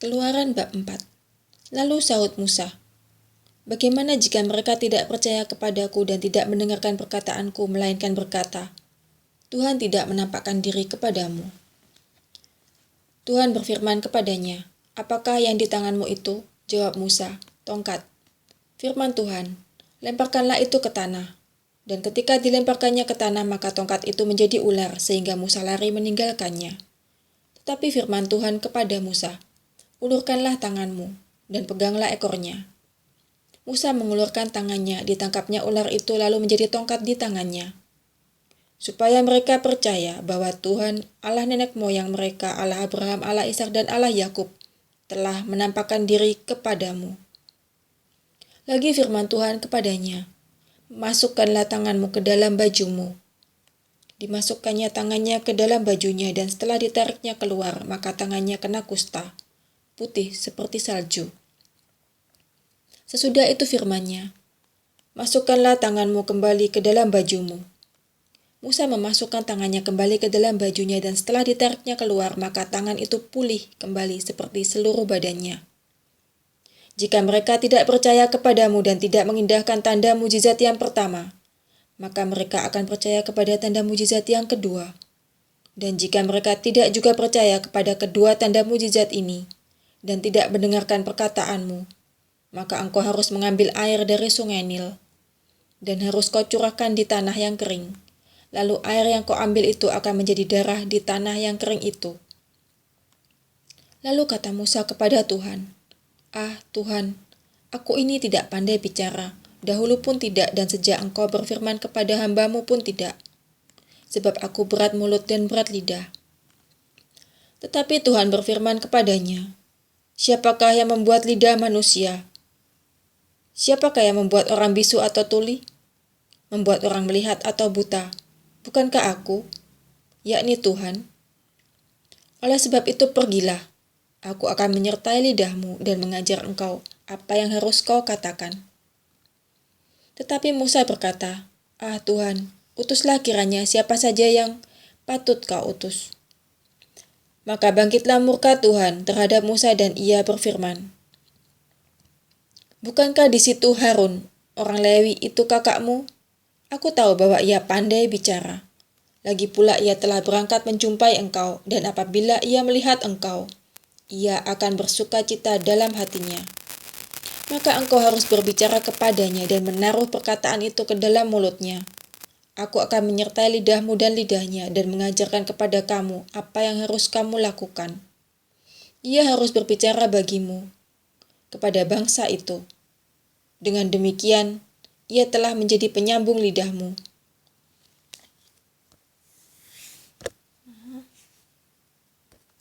Keluaran bab 4. Lalu sahut Musa, "Bagaimana jika mereka tidak percaya kepadaku dan tidak mendengarkan perkataanku, melainkan berkata, Tuhan tidak menampakkan diri kepadamu?" Tuhan berfirman kepadanya, "Apakah yang di tanganmu itu?" Jawab Musa, "Tongkat." Firman Tuhan, "Lemparkanlah itu ke tanah." Dan ketika dilemparkannya ke tanah, maka tongkat itu menjadi ular, sehingga Musa lari meninggalkannya. Tetapi firman Tuhan kepada Musa, "Ulurkanlah tanganmu, dan peganglah ekornya." Musa mengulurkan tangannya, ditangkapnya ular itu lalu menjadi tongkat di tangannya. Supaya mereka percaya bahwa Tuhan, Allah nenek moyang mereka, Allah Abraham, Allah Ishak dan Allah Yakub, telah menampakkan diri kepadamu. Lagi firman Tuhan kepadanya, "Masukkanlah tanganmu ke dalam bajumu." Dimasukkannya tangannya ke dalam bajunya, dan setelah ditariknya keluar, maka tangannya kena kusta, putih seperti salju. Sesudah itu firman-Nya, "Masukkanlah tanganmu kembali ke dalam bajumu." Musa memasukkan tangannya kembali ke dalam bajunya, dan setelah ditariknya keluar, maka tangan itu pulih kembali seperti seluruh badannya. Jika mereka tidak percaya kepadamu dan tidak mengindahkan tanda mujizat yang pertama, maka mereka akan percaya kepada tanda mujizat yang kedua. Dan jika mereka tidak juga percaya kepada kedua tanda mujizat ini, dan tidak mendengarkan perkataanmu, maka engkau harus mengambil air dari sungai Nil, dan harus kau curahkan di tanah yang kering. Lalu air yang kau ambil itu akan menjadi darah di tanah yang kering itu. Lalu kata Musa kepada Tuhan, "Ah Tuhan, aku ini tidak pandai bicara, dahulu pun tidak, dan sejak engkau berfirman kepada hamba-Mu pun tidak. Sebab aku berat mulut dan berat lidah." Tetapi Tuhan berfirman kepadanya, "Siapakah yang membuat lidah manusia? Siapakah yang membuat orang bisu atau tuli? Membuat orang melihat atau buta? Bukankah aku, yakni Tuhan? Oleh sebab itu pergilah, aku akan menyertai lidahmu dan mengajar engkau apa yang harus kau katakan." Tetapi Musa berkata, "Ah Tuhan, utuslah kiranya siapa saja yang patut kau utus." Maka bangkitlah murka Tuhan terhadap Musa dan ia berfirman, "Bukankah di situ Harun, orang Lewi itu kakakmu? Aku tahu bahwa ia pandai bicara. Lagi pula ia telah berangkat menjumpai engkau, dan apabila ia melihat engkau, ia akan bersuka cita dalam hatinya. Maka engkau harus berbicara kepadanya dan menaruh perkataan itu ke dalam mulutnya. Aku akan menyertai lidahmu dan lidahnya dan mengajarkan kepada kamu apa yang harus kamu lakukan. Ia harus berbicara bagimu, kepada bangsa itu. Dengan demikian, ia telah menjadi penyambung lidahmu,